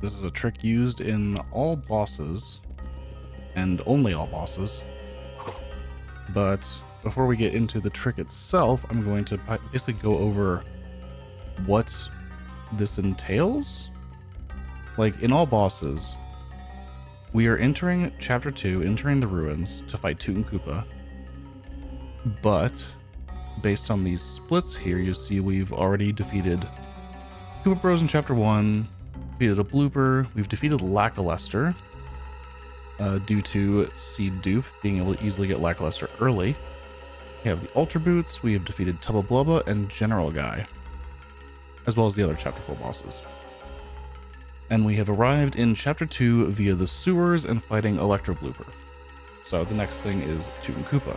This is a trick used in all bosses, and only all bosses. But before we get into the trick itself, I'm going to basically go over what this entails. Like, in all bosses, we are entering Chapter 2, entering the ruins to fight Toot and Koopa. But, based on these splits here, you see we've already defeated Koopa Bros in Chapter 1, defeated a blooper, we've defeated Lackluster, due to Seed Dupe being able to easily get Lackluster early. We have the Ultra Boots, we have defeated Tubba Blubba and General Guy, as well as the other Chapter 4 bosses. And we have arrived in Chapter 2 via the sewers and fighting Electro Blooper. So the next thing is Toot and Koopa.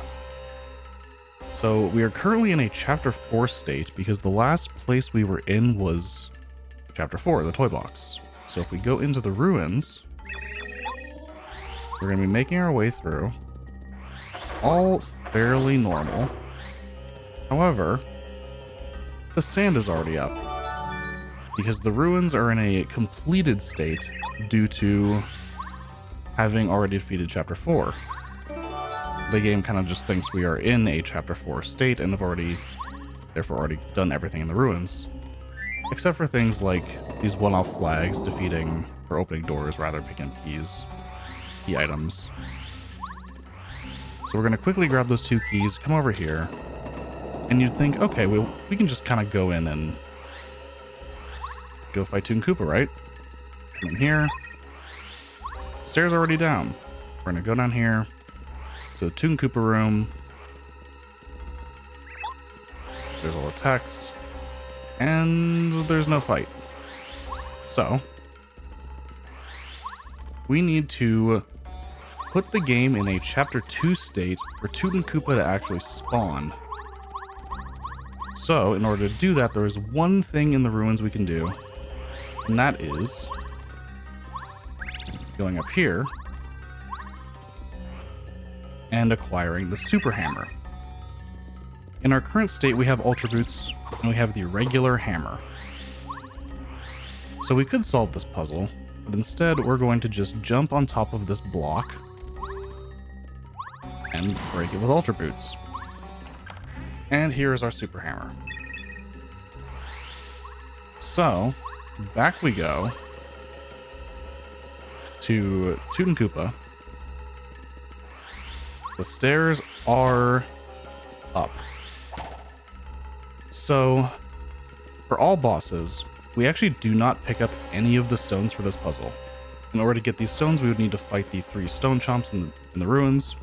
So we are currently in a Chapter 4 state because the last place we were in was Chapter 4, the Toy Box. So if we go into the ruins, we're going to be making our way through, all fairly normal. However, the sand is already up because the ruins are in a completed state due to having already defeated Chapter 4. The game kind of just thinks we are in a Chapter 4 state and have therefore already done everything in the ruins. Except for things like these one-off flags defeating, or opening doors rather, picking keys, key items. So we're going to quickly grab those 2 keys, come over here, and you'd think, okay, we can just kind of go in and go fight Toot and Koopa, right? Come in here. Stairs already down. We're going to go down here to the Toot and Koopa room. There's all the text. And there's no fight. So, we need to put the game in a Chapter 2 state for Toot and Koopa to actually spawn. So, in order to do that, there is one thing in the ruins we can do, and that is going up here and acquiring the Super Hammer. In our current state, we have Ultra Boots, and we have the regular hammer. So we could solve this puzzle, but instead we're going to just jump on top of this block and break it with Ultra Boots. And here is our Super Hammer. So, back we go to Toot and Koopa. The stairs are up. So, for all bosses, we actually do not pick up any of the stones for this puzzle. In order to get these stones, we would need to fight the 3 stone chomps in the ruins.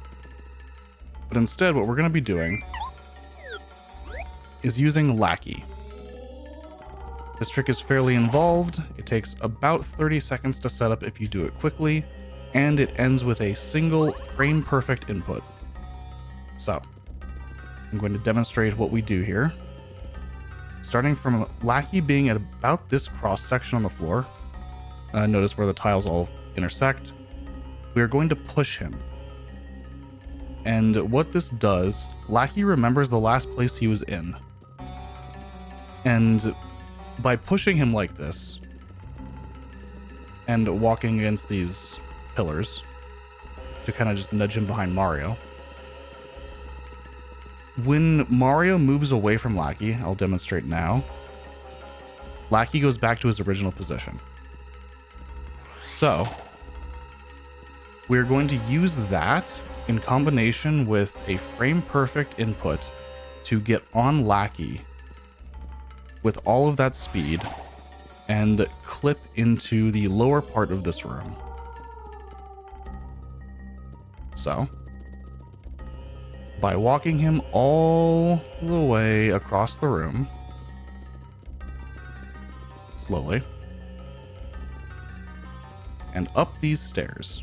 But instead, what we're going to be doing is using Lackey. This trick is fairly involved. It takes about 30 seconds to set up if you do it quickly, and it ends with a single frame-perfect input. So, I'm going to demonstrate what we do here. Starting from Lackey being at about this cross-section on the floor, notice where the tiles all intersect, we are going to push him. And what this does, Lackey remembers the last place he was in. And by pushing him like this, and walking against these pillars, to kind of just nudge him behind Mario, when Mario moves away from Lackey, I'll demonstrate now, Lackey goes back to his original position. So, we're going to use that in combination with a frame-perfect input to get on Lackey with all of that speed and clip into the lower part of this room. So, by walking him all the way across the room, slowly, and up these stairs.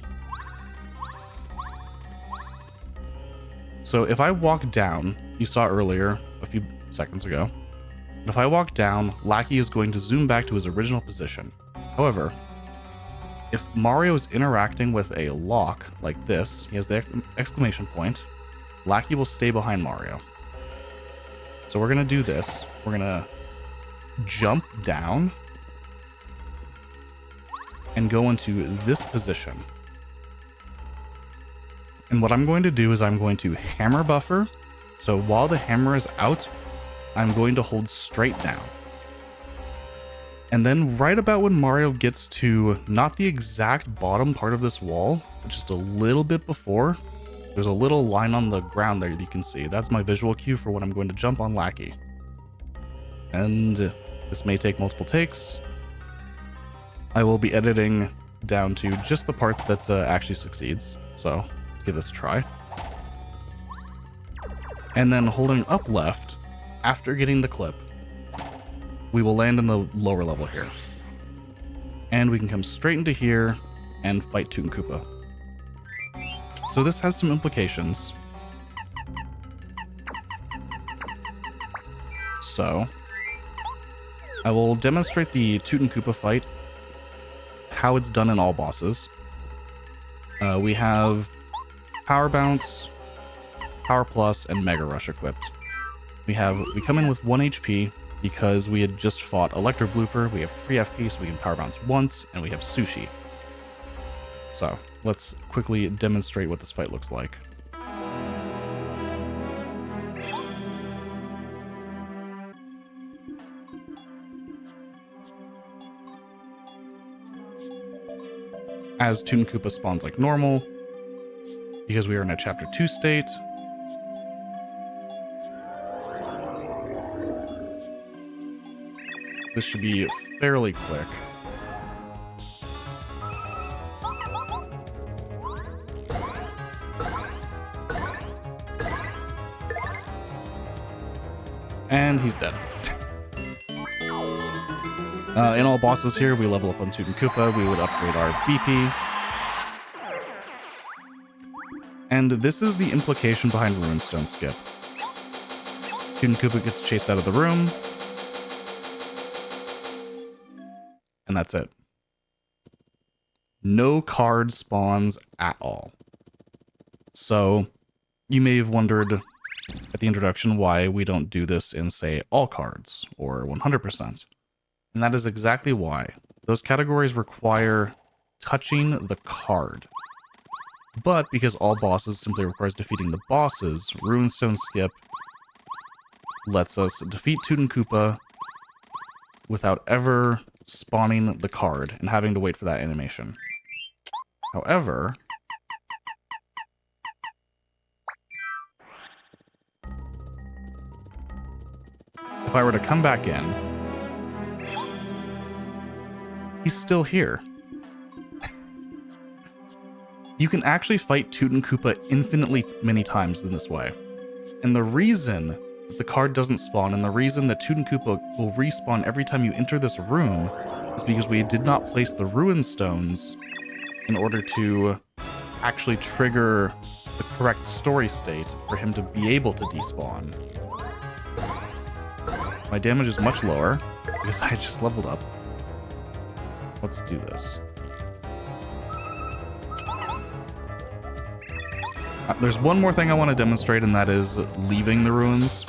So if I walk down, you saw earlier, a few seconds ago, if I walk down, Lackey is going to zoom back to his original position. However, if Mario is interacting with a lock like this, he has the exclamation point, Lackey will stay behind Mario. So we're going to do this. We're going to jump down and go into this position. And what I'm going to do is I'm going to hammer buffer. So while the hammer is out, I'm going to hold straight down. And then right about when Mario gets to not the exact bottom part of this wall, but just a little bit before, there's a little line on the ground there that you can see. That's my visual cue for when I'm going to jump on Lackey. And this may take multiple takes. I will be editing down to just the part that actually succeeds. So let's give this a try. And then holding up left, after getting the clip, we will land in the lower level here. And we can come straight into here and fight Toot and Koopa. So this has some implications. So I will demonstrate the Toot and Koopa fight, how it's done in all bosses. We have Power Bounce, Power Plus, and Mega Rush equipped. We come in with 1 HP because we had just fought Electro Blooper. We have 3 FP, so we can Power Bounce once, and we have Sushi. So let's quickly demonstrate what this fight looks like. As Toot and Koopa spawns like normal, because we are in a Chapter 2 state. This should be fairly quick. And he's dead. In all bosses here, we level up on Toot and Koopa. We would upgrade our BP. And this is the implication behind Runestone Skip. Toot and Koopa gets chased out of the room. And that's it. No card spawns at all. So you may have wondered at the introduction why we don't do this in, say, all cards or 100%. And that is exactly why. Those categories require touching the card. But because all bosses simply requires defeating the bosses, Runestone Skip lets us defeat Toot and Koopa without ever spawning the card and having to wait for that animation. However, if I were to come back in, he's still here. You can actually fight Toot and Koopa infinitely many times in this way. And the reason that the card doesn't spawn and the reason that Toot and Koopa will respawn every time you enter this room is because we did not place the Ruin Stones in order to actually trigger the correct story state for him to be able to despawn. My damage is much lower because I just leveled up. Let's do this. There's one more thing I want to demonstrate, and that is leaving the ruins.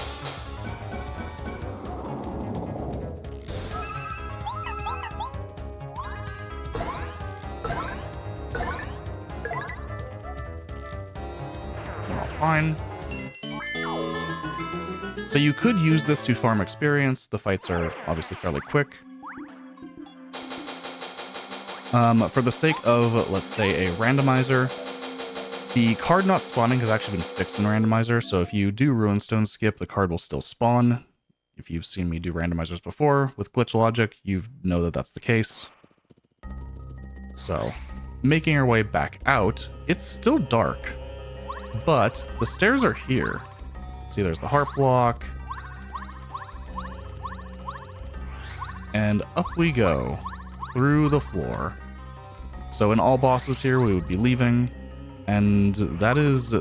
Fine. So you could use this to farm experience. The fights are obviously fairly quick. For the sake of, let's say, a randomizer, the card not spawning has actually been fixed in randomizer, so if you do Runestone Skip, the card will still spawn. If you've seen me do randomizers before with glitch logic, you know that that's the case. So, making our way back out, it's still dark, but the stairs are here. See, there's the heart block. And up we go through the floor. So in all bosses here, we would be leaving. And that is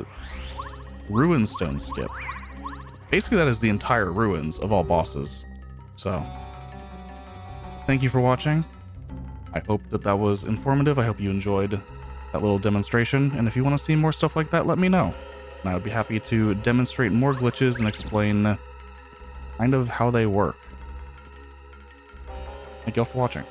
Runestone Skip. Basically, that is the entire ruins of all bosses. So, thank you for watching. I hope that that was informative. I hope you enjoyed that little demonstration. And if you want to see more stuff like that, let me know. And I would be happy to demonstrate more glitches and explain kind of how they work. Thank you all for watching.